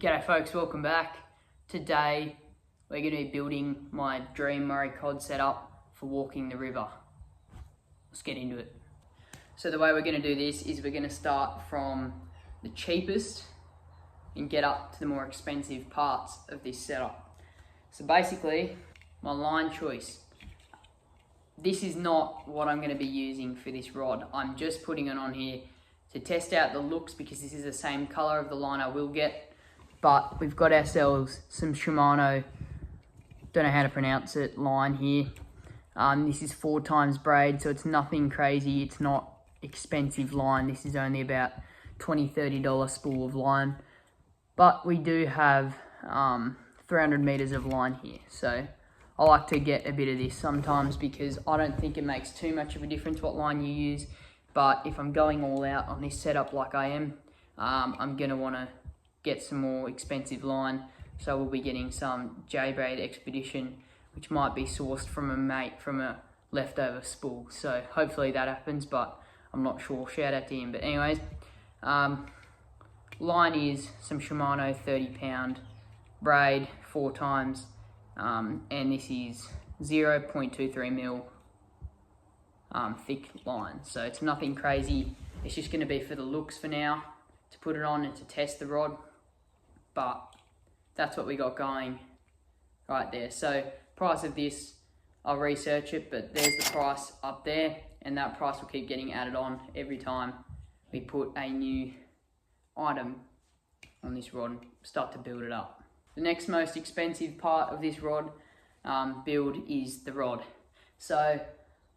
G'day folks, welcome back. Today we're going to be building my dream Murray cod setup for walking the river. Let's get into it. So the way we're going to do this is we're going to start from the cheapest and get up to the more expensive parts of this setup. So basically, my line choice. This is not what I'm going to be using for this rod. I'm just putting it on here to test out the looks because this is the same color of the line I will get. But we've got ourselves some Shimano, don't know how to pronounce it, line here. This is 4 times braid, so it's nothing crazy. It's not expensive line. This is only about $20, $30 spool of line. But we do have 300 meters of line here. So I like to get a bit of this sometimes because I don't think it makes too much of a difference what line you use. But if I'm going all out on this setup like I am, I'm gonna wanna get some more expensive line, so we'll be getting some J-braid Expedition, which might be sourced from a mate from a leftover spool. So hopefully that happens, but I'm not sure. Shout out to him. But anyways, line is some Shimano 30-pound braid 4 times, and this is 0.23 mil thick line. So it's nothing crazy. It's just going to be for the looks for now, to put it on and to test the rod. But that's what we got going right there. So price of this, I'll research it, but there's the price up there, and that price will keep getting added on every time we put a new item on this rod and start to build it up. The next most expensive part of this rod build is the rod. So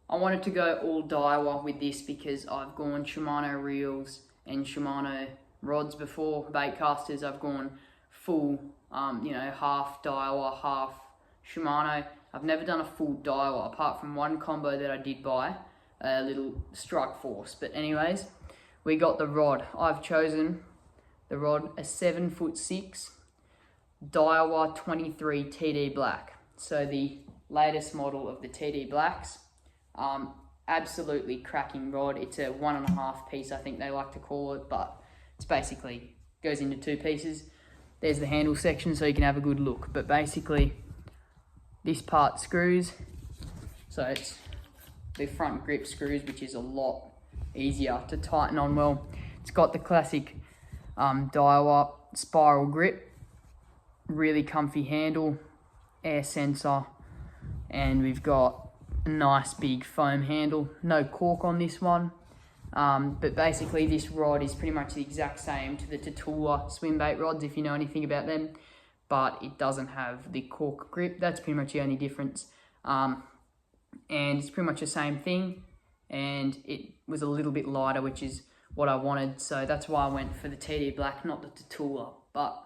I wanted to go all Daiwa with this because I've gone Shimano reels and Shimano rods before, baitcasters. I've gone full, half Daiwa, half Shimano. I've never done a full Daiwa apart from one combo that I did buy, a little Strike Force. But anyways, we got the rod. I've chosen the rod, a 7'6" Daiwa 23 TD Black. So the latest model of the TD Blacks. Absolutely cracking rod. It's a 1.5 piece, I think they like to call it, but it's basically goes into 2 pieces. There's the handle section so you can have a good look, but basically this part screws, so it's the front grip screws, which is a lot easier to tighten on well. It's got the classic Daiwa spiral grip, really comfy handle, air sensor, and we've got a nice big foam handle. No cork on this one, but basically this rod is pretty much the exact same to the Tatula swim bait rods, if you know anything about them, but it doesn't have the cork grip. That's pretty much the only difference, and it's pretty much the same thing, and it was a little bit lighter, which is what I wanted, so that's why I went for the TD Black, not the Tatula. But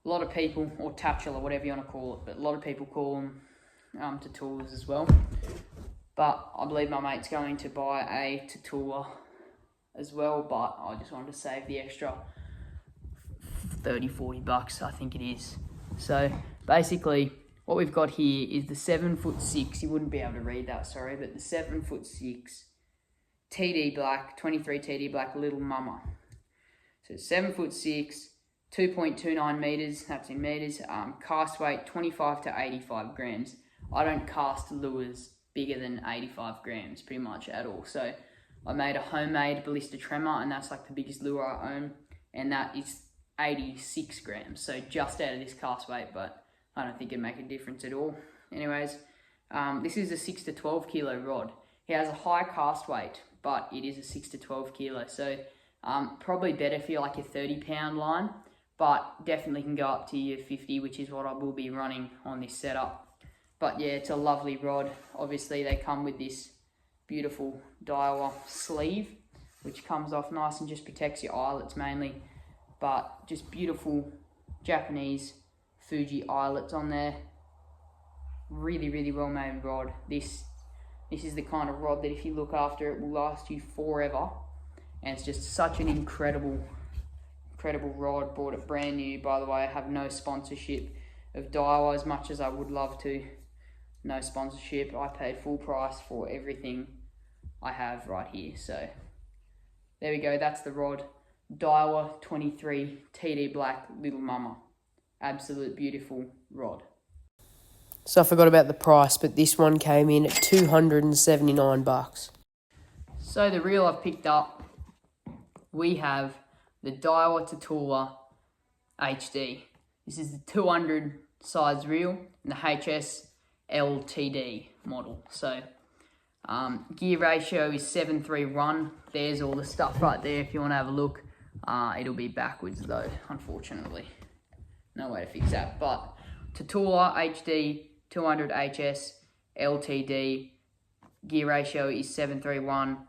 a lot of people, or Tatula, whatever you want to call it, but a lot of people call them Tatulas as well. But I believe my mate's going to buy a Tatula as well, but I just wanted to save the extra 30-40 bucks, I think it is. So basically what we've got here is the 7'6", you wouldn't be able to read that, sorry, but the 7'6" TD Black, 23 TD Black Little Mama. So 7'6", 2.29 meters, that's in meters, cast weight 25 to 85 grams. I don't cast lures bigger than 85 grams pretty much at all. So I made a homemade ballista tremor, and that's like the biggest lure I own, and that is 86 grams. So just out of this cast weight, but I don't think it'd make a difference at all. Anyways, this is a 6 to 12 kilo rod. It has a high cast weight, but it is a 6 to 12 kilo. So probably better for like your 30-pound line, but definitely can go up to your 50, which is what I will be running on this setup. But yeah, it's a lovely rod. Obviously they come with this beautiful Daiwa sleeve, which comes off nice and just protects your eyelets mainly, but just beautiful Japanese Fuji eyelets on there. Really, really well made rod. This is the kind of rod that if you look after it will last you forever, and it's just such an incredible rod. Bought it brand new, by the way. I have no sponsorship of Daiwa, as much as I would love to. No sponsorship. I paid full price for everything I have right here. So there we go. That's the rod. Daiwa 23 TD Black Little Mama. Absolute beautiful rod. So I forgot about the price, but this one came in at $279. So the reel I've picked up, we have the Daiwa Tatula HD. This is the 200 size reel and the HS LTD model. So gear ratio is 7:3:1. There's all the stuff right there if you want to have a look. It'll be backwards though, unfortunately. No way to fix that. But Tatula HD 200 HS LTD, gear ratio is 7:3:1.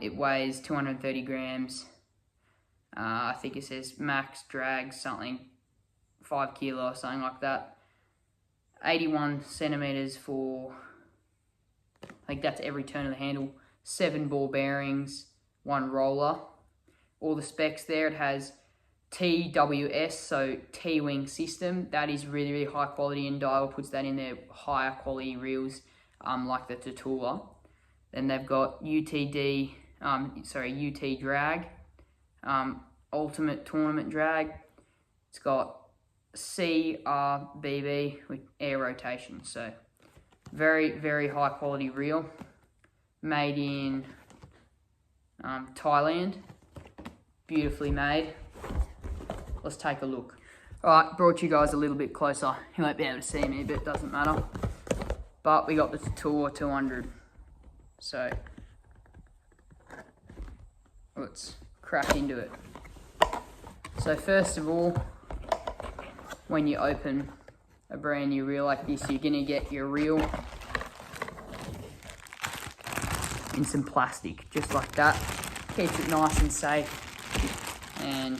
It weighs 230 grams. I think it says max drag something 5 kilo or something like that. 81 centimeters for, I think that's every turn of the handle. 7 ball bearings, 1 roller. All the specs there, it has TWS, so T-wing system. That is really, really high quality, and Daiwa puts that in their higher quality reels, like the Tatula. Then they've got UT drag, ultimate tournament drag. It's got CRBB with air rotation. So very, very high quality reel, made in Thailand. Beautifully made. Let's take a look. Alright, brought you guys a little bit closer. You won't be able to see me, but it doesn't matter. But we got the Tatula 200. So let's crack into it. So first of all, when you open a brand new reel like this, you're gonna get your reel in some plastic, just like that. Keeps it nice and safe and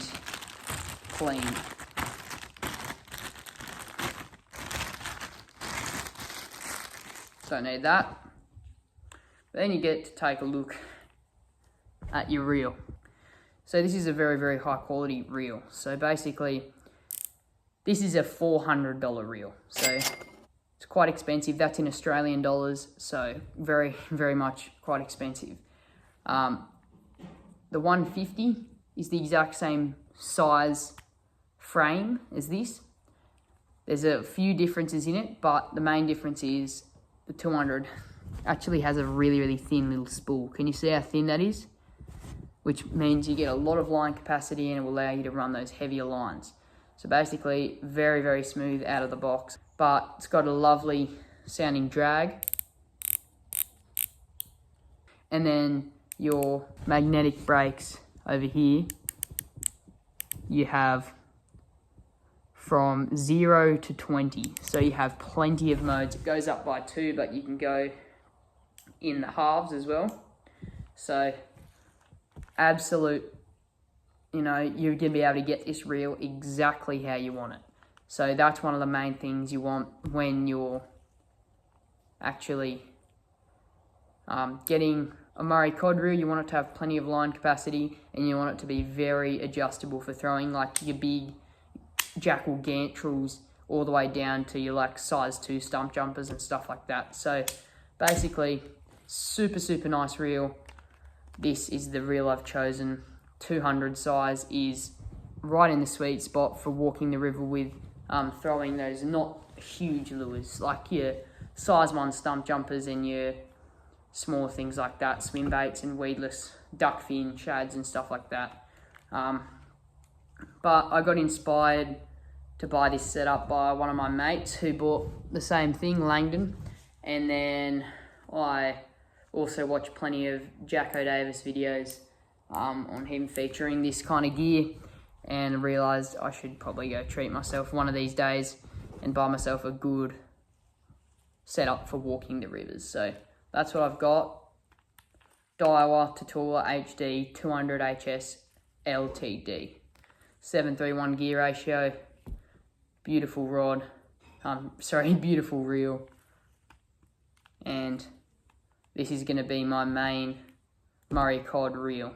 clean. So I need that. But then you get to take a look at your reel. So this is a very, very high quality reel. So basically, this is a $400 reel. So it's quite expensive. That's in Australian dollars. So very, very much quite expensive. The 150 is the exact same size frame as this. There's a few differences in it, but the main difference is the 200 actually has a really, really thin little spool. Can you see how thin that is? Which means you get a lot of line capacity and it will allow you to run those heavier lines. So basically, very, very smooth out of the box, but it's got a lovely sounding drag. And then your magnetic brakes over here, you have from 0 to 20. So you have plenty of modes. It goes up by 2, but you can go in the halves as well. So absolute, you're going to be able to get this reel exactly how you want it. So that's one of the main things you want when you're actually getting a Murray cod reel. You want it to have plenty of line capacity, and you want it to be very adjustable for throwing, like your big Jackal Gantrels all the way down to your like size 2 stump jumpers and stuff like that. So basically, super, super nice reel. This is the reel I've chosen. 200 size is right in the sweet spot for walking the river with, throwing those not huge lures like your size 1 stump jumpers and your smaller things like that, swim baits and weedless duckfin, shads and stuff like that. But I got inspired to buy this setup by one of my mates who bought the same thing, Langdon, and then I also watched plenty of Jacko Davis videos on him featuring this kind of gear, and realised I should probably go treat myself one of these days and buy myself a good setup for walking the rivers. So that's what I've got. Daiwa Tatula HD 200 HS LTD. 7:3:1 gear ratio. Beautiful rod. Beautiful reel. And this is going to be my main Murray cod reel.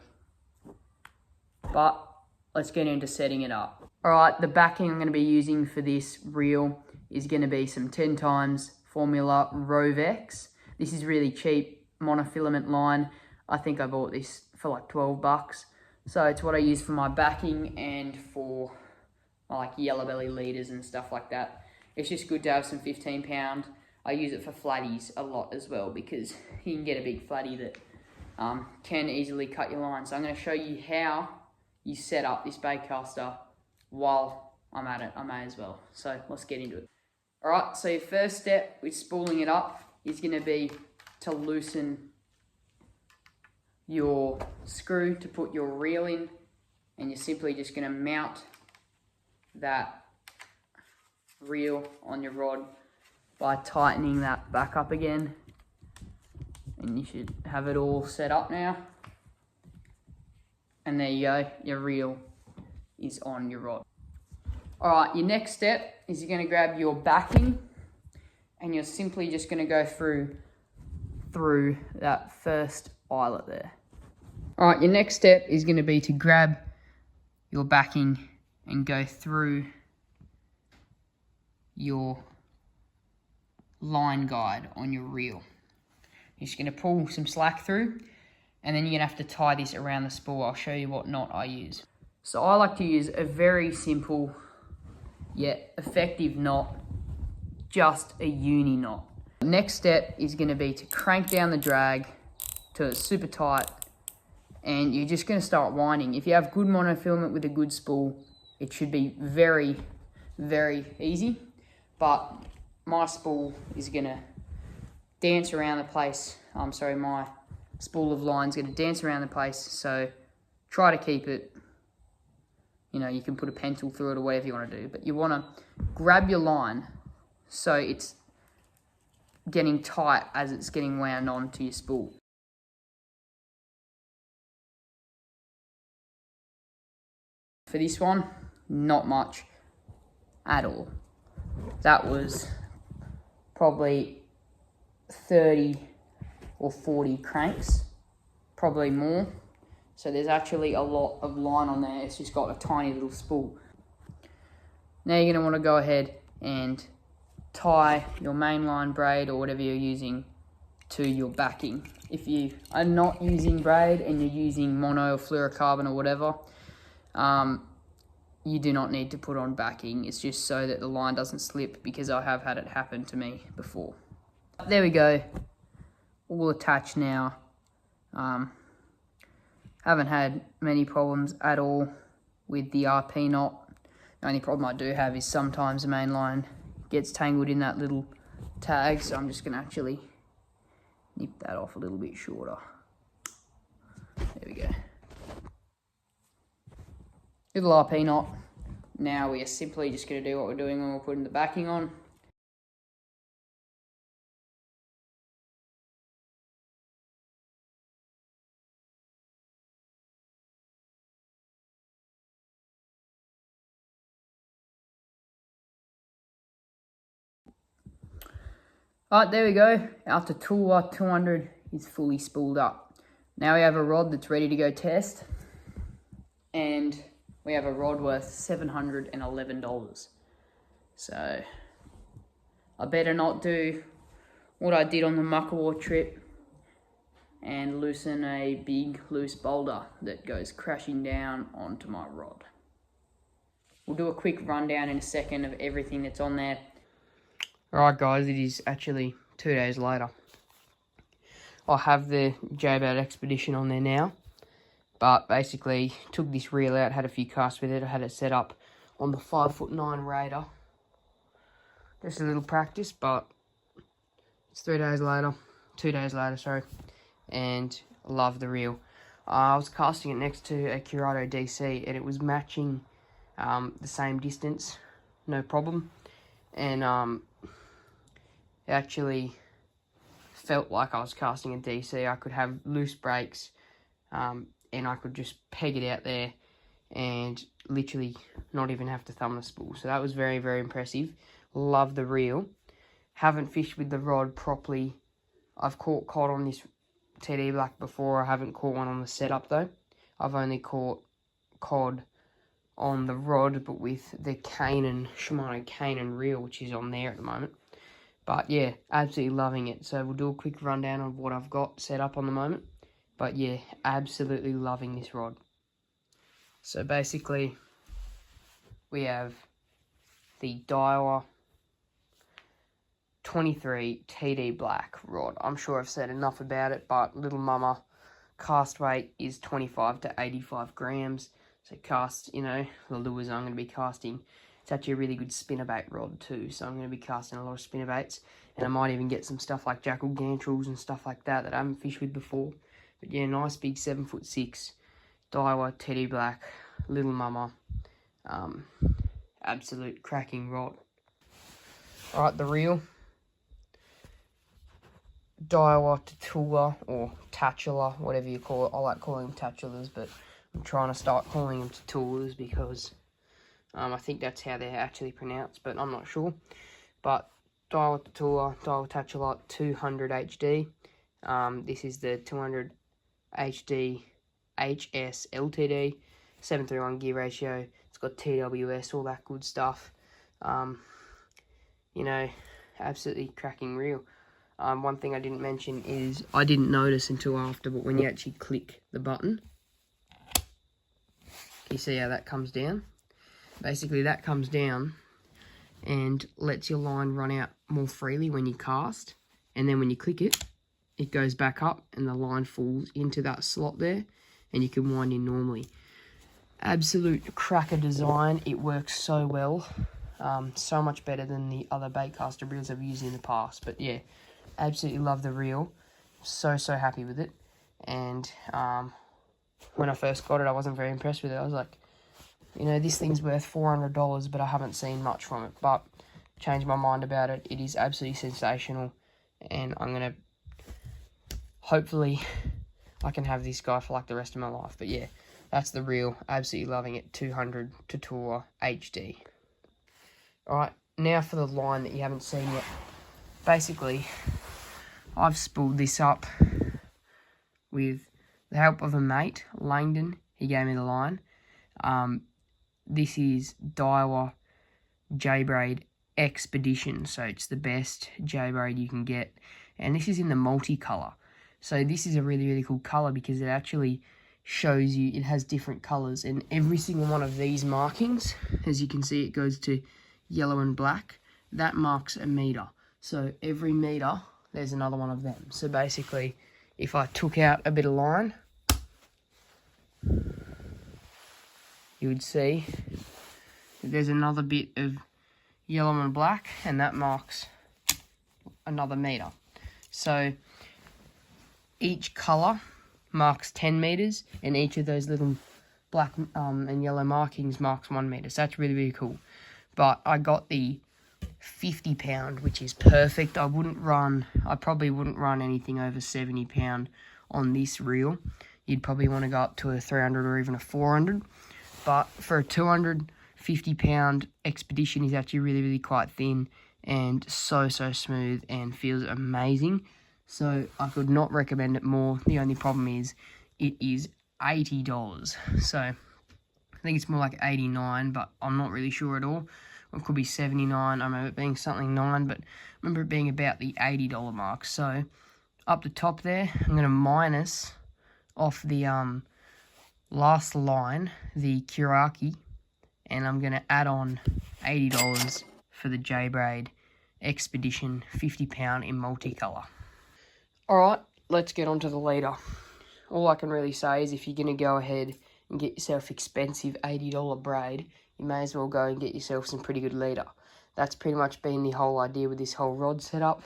But let's get into setting it up. Alright, the backing I'm going to be using for this reel is going to be some 10 times Formula Rovex. This is really cheap monofilament line. I think I bought this for like $12. So it's what I use for my backing and for my like yellow belly leaders and stuff like that. It's just good to have some 15 pound. I use it for flatties a lot as well because you can get a big flatty that can easily cut your line. So I'm going to show you how you set up this baitcaster while I'm at it. I may as well. So let's get into it. Alright, so your first step with spooling it up is going to be to loosen your screw to put your reel in, and you're simply just going to mount that reel on your rod by tightening that back up again, and you should have it all set up now. And there you go, your reel is on your rod. Alright, your next step is you're going to grab your backing and you're simply just going to go through that first eyelet there. Alright, your next step is going to be to grab your backing and go through your line guide on your reel. You're just going to pull some slack through, and then you're going to have to tie this around the spool. I'll show you what knot I use. So I like to use a very simple yet effective knot, just a uni knot. The next step is going to be to crank down the drag to super tight, and you're just going to start winding. If you have good monofilament with a good spool, it should be very, very easy. But my spool is going to dance around the place. My spool of line is going to dance around the place. So try to keep it, you can put a pencil through it or whatever you want to do. But you want to grab your line so it's getting tight as it's getting wound onto your spool. For this one, not much at all. That was probably 30 or 40 cranks, probably more. So there's actually a lot of line on there. It's just got a tiny little spool. Now you're going to want to go ahead and tie your mainline braid or whatever you're using to your backing. If you are not using braid and you're using mono or fluorocarbon or whatever, you do not need to put on backing. It's just so that the line doesn't slip, because I have had it happen to me before. There we go, all attached now. Haven't had many problems at all with the RP knot. The only problem I do have is sometimes the main line gets tangled in that little tag, so I'm just going to actually nip that off a little bit shorter. There we go. Little RP knot. Now we are simply just going to do what we're doing when we're putting the backing on. Alright, there we go. After Toolbar 200 is fully spooled up. Now we have a rod that's ready to go test. And we have a rod worth $711. So I better not do what I did on the Muckawar trip and loosen a big loose boulder that goes crashing down onto my rod. We'll do a quick rundown in a second of everything that's on there. Alright guys, it is actually 2 days later. I have the J-Boat Expedition on there now. But basically, took this reel out, had a few casts with it. I had it set up on the 5'9" Raider. Just a little practice, but it's 2 days later, sorry. And I love the reel. I was casting it next to a Curado DC, and it was matching the same distance, no problem. And it actually felt like I was casting a DC. I could have loose brakes, and I could just peg it out there and literally not even have to thumb the spool. So that was very, very impressive. Love the reel. Haven't fished with the rod properly. I've caught cod on this TD Black before. I haven't caught one on the setup though. I've only caught cod on the rod, but with the Shimano Kanan reel, which is on there at the moment. But yeah, absolutely loving it. So we'll do a quick rundown of what I've got set up on the moment. But yeah, absolutely loving this rod. So basically, we have the Daiwa 23 TD Black rod. I'm sure I've said enough about it, but Little Mama cast weight is 25 to 85 grams. So cast, the lures I'm going to be casting. It's actually a really good spinnerbait rod too, so I'm going to be casting a lot of spinnerbaits. And I might even get some stuff like jackal gantrels and stuff like that I haven't fished with before. But yeah, nice big 7'6" Daiwa TD Black, Little Mama. Absolute cracking rod. Alright, the reel. Daiwa Tatula, or Tatula, whatever you call it. I like calling them Tatulas, but I'm trying to start calling them Tatulas because I think that's how they're actually pronounced, but I'm not sure. But Daiwa Tatula, Daiwa Tatula 200 HD. This is the 200 HD HS LTD, 7:1 gear ratio. It's got TWS, all that good stuff. Absolutely cracking reel. One thing I didn't mention is I didn't notice until after, but when you actually click the button, you see how that comes down? Basically, that comes down and lets your line run out more freely when you cast. And then when you click it, it goes back up and the line falls into that slot there and you can wind in normally. Absolute cracker design. It works so well. So much better than the other baitcaster reels I've used in the past. But yeah, absolutely love the reel. So happy with it. And when I first got it, I wasn't very impressed with it. I was like, this thing's worth $400, but I haven't seen much from it. But changed my mind about it. It is absolutely sensational. And I'm going to, hopefully, I can have this guy for like the rest of my life. But yeah, that's the reel. Absolutely loving it. 200 Tatula HD. Alright, now for the line that you haven't seen yet. Basically, I've spooled this up with the help of a mate, Langdon. He gave me the line. This is Daiwa J-Braid Expedition, so it's the best J-Braid you can get. And this is in the multicolour. So this is a really cool colour because it actually shows you, it has different colours. And every single one of these markings, as you can see, it goes to yellow and black. That marks a metre. So every metre, there's another one of them. So basically, if I took out a bit of line, you would see that there's another bit of yellow and black, and that marks another metre. So each colour marks 10 metres, and each of those little black and yellow markings marks 1 metre. So that's really cool. But I got the 50 pound, which is perfect. I probably wouldn't run anything over 70 pound on this reel. You'd probably want to go up to a 300 or even a 400. But for a 250 pound Expedition is actually really quite thin and so smooth and feels amazing. So I could not recommend it more. The only problem is it is $80. So I think it's more like 89, but I'm not really sure at all. It could be 79. I remember it being something 9, but I remember it being about the $80 mark. So up the top there, I'm going to minus off the last line, the Kiraki, and I'm going to add on $80 for the J-Braid Expedition 50 pound in multicolour. Alright, let's get on to the leader. All I can really say is if you're going to go ahead and get yourself expensive $80 braid, you may as well go and get yourself some pretty good leader. That's pretty much been the whole idea with this whole rod setup.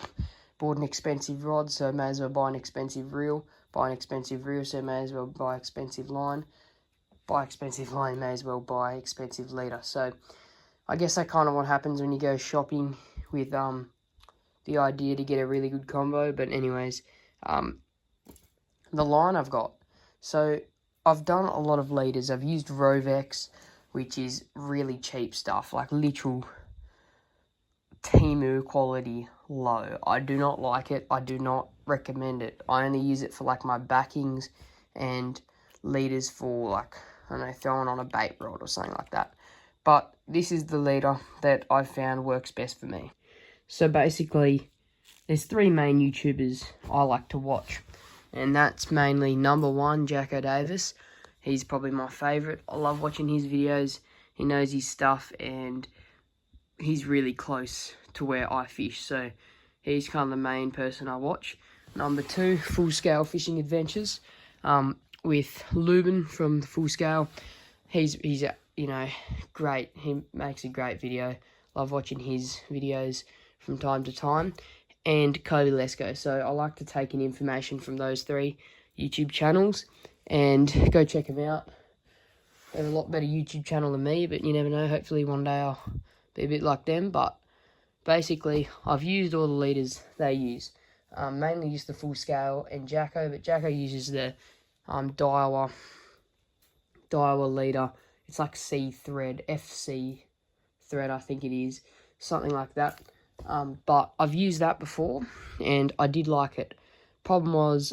Bought an expensive rod, so may as well buy an expensive reel. Buy an expensive reel, so may as well buy expensive line. Buy expensive line, may as well buy expensive leader. So I guess that's kind of what happens when you go shopping with the idea to get a really good combo. But anyways, the line I've got. So I've done a lot of leaders. I've used Rovex, which is really cheap stuff, like literal Temu quality low. I do not like it. I do not recommend it. I only use it for like my backings and leaders for like, I don't know, throwing on a bait rod or something like that. But this is the leader that I found works best for me. So basically, there's 3 main YouTubers I like to watch. And that's mainly number 1, Jacko Davis. he's probably my favourite. I love watching his videos. He knows his stuff, and he's really close to where I fish, so he's kind of the main person I watch. Number 2, Full Scale Fishing Adventures, with Lubin from Full Scale. He's you know, great. He makes a great video. Love watching his videos from time to time. And Kobe Lesko. So I like to take in information from those 3 YouTube channels and go check them out. They have a lot better YouTube channel than me, but you never know. Hopefully one day I'll be a bit like them. But basically, I've used all the leaders they use. Mainly use the Full Scale and Jacko, but Jacko uses the Daiwa leader. It's like C thread, FC thread, I think it is, something like that. But I've used that before, and I did like it. Problem was,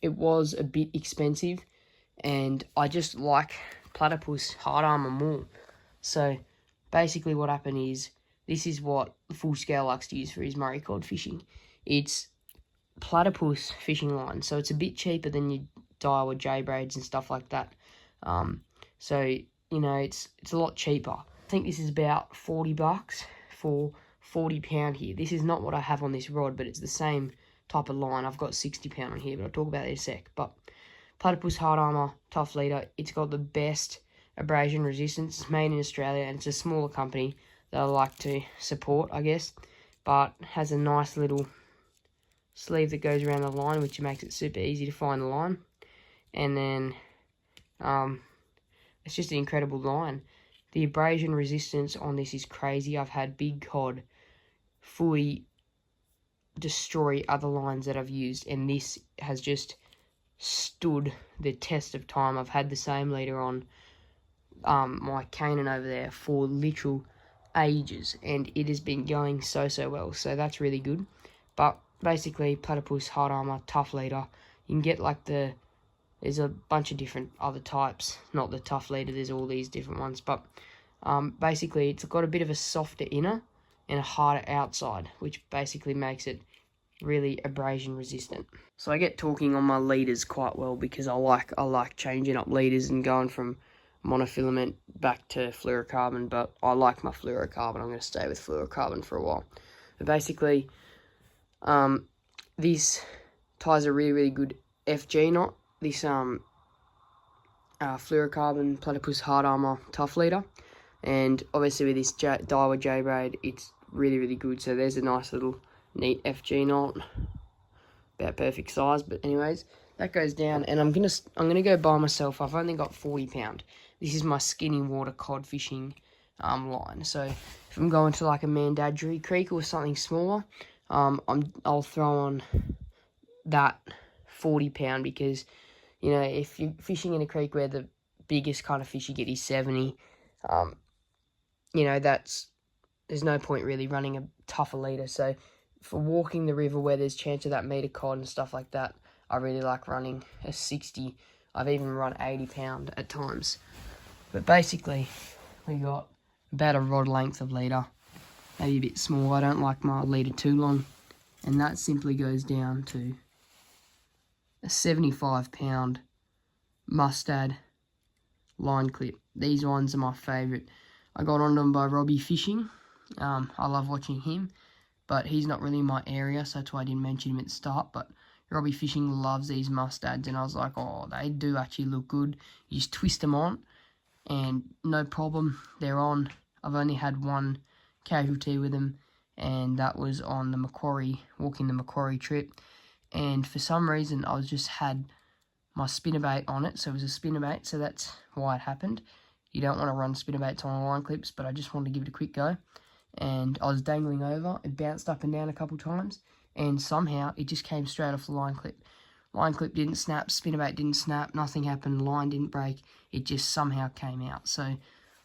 it was a bit expensive, and I just like Platypus hard armor more. So basically what happened is, this is what Full Scale likes to use for his Murray cod fishing. It's Platypus fishing line, so it's a bit cheaper than your Daiwa J braids and stuff like that. So you know, it's a lot cheaper. I think this is about $40 for 40 pound here. This is not what I have on this rod, but it's the same type of line. I've got 60 pound on here, but I'll talk about that in a sec. But Platypus hard armor tough leader, it's got the best abrasion resistance. It's made in Australia, and it's a smaller company that I like to support, I guess. But has a nice little sleeve that goes around the line, which makes it super easy to find the line. And then it's just an incredible line. The abrasion resistance on this is crazy. I've had big cod fully destroy other lines that I've used, and this has just stood the test of time. I've had the same leader on my Canaan over there for literal ages, and it has been going so well, so that's really good. But basically, Platypus hard armor tough leader, you can get like there's a bunch of different other types, not the tough leader, there's all these different ones, but basically it's got a bit of a softer inner and a harder outside, which basically makes it really abrasion resistant. So I get talking on my leaders quite well, because I like changing up leaders and going from monofilament back to fluorocarbon, but I like my fluorocarbon. I'm going to stay with fluorocarbon for a while. But basically, this ties a really good FG knot. This fluorocarbon Platypus hard armor tough leader, and obviously with this Daiwa J braid, it's really good. So there's a nice little neat FG knot, about perfect size. But anyways, that goes down, and I'm gonna go buy myself. I've only got 40 pound. This is my skinny water cod fishing line. So if I'm going to like a Mandadgery Creek or something smaller, I'll throw on that 40 pound, because you know, if you're fishing in a creek where the biggest kind of fish you get is 70, you know, there's no point really running a tougher leader. So for walking the river where there's chance of that meter cod and stuff like that, I really like running a 60. I've even run 80 pound at times. But basically, we got about a rod length of leader, maybe a bit small. I don't like my leader too long, and that simply goes down to a 75 pound Mustad line clip. These ones are my favourite. I got onto them by Robbie Fishing. I love watching him, but he's not really in my area, so that's why I didn't mention him at the start. But Robbie Fishing loves these Mustads, and I was like, oh, they do actually look good. You just twist them on, and no problem, they're on. I've only had one casualty with them, and that was on the Macquarie, walking the Macquarie trip. And for some reason, I just had my spinnerbait on it, so it was a spinnerbait, so that's why it happened. You don't want to run spinnerbaits on line clips, but I just wanted to give it a quick go. And I was dangling over, it bounced up and down a couple times, and somehow it just came straight off the line clip. Line clip didn't snap, spinnerbait didn't snap, nothing happened, line didn't break, it just somehow came out. So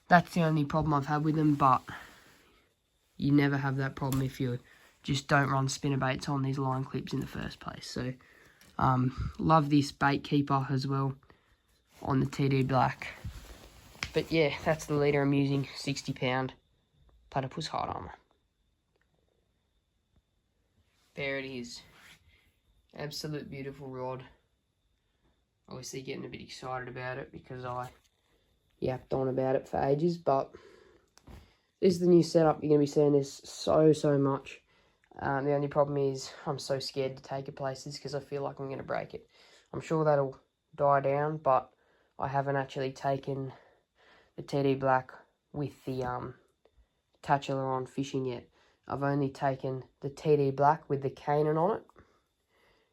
that's the only problem I've had with them, but you never have that problem if you just don't run spinnerbaits on these line clips in the first place. So love this bait keeper as well on the TD Black. But yeah, that's the leader I'm using, 60 pound Platypus hard armor. There it is. Absolute beautiful rod. obviously getting a bit excited about it because I yapped on about it for ages. But this is the new setup. You're going to be seeing this so much. The only problem is I'm so scared to take it places because I feel like I'm going to break it. I'm sure that'll die down, but I haven't actually taken the TD Black with the Tatula on fishing yet. I've only taken the TD Black with the Canaan on it,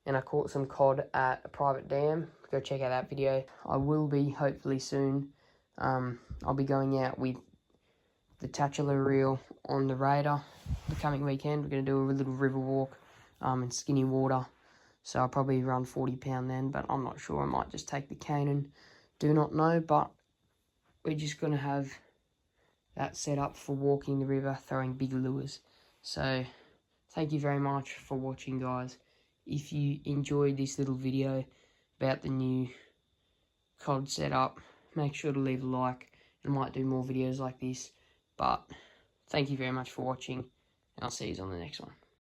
and I caught some cod at a private dam. Go check out that video. I will be, hopefully soon, I'll be going out with the Tatula reel on the Raider the coming weekend. We're going to do a little river walk in skinny water, so I'll probably run 40 pound then, but I'm not sure. I might just take the Canaan, do not know, but we're just going to have that set up for walking the river, throwing big lures. So thank you very much for watching, guys. If you enjoyed this little video about the new cod setup, make sure to leave a like. I might do more videos like this, but thank you very much for watching, and I'll see you on the next one.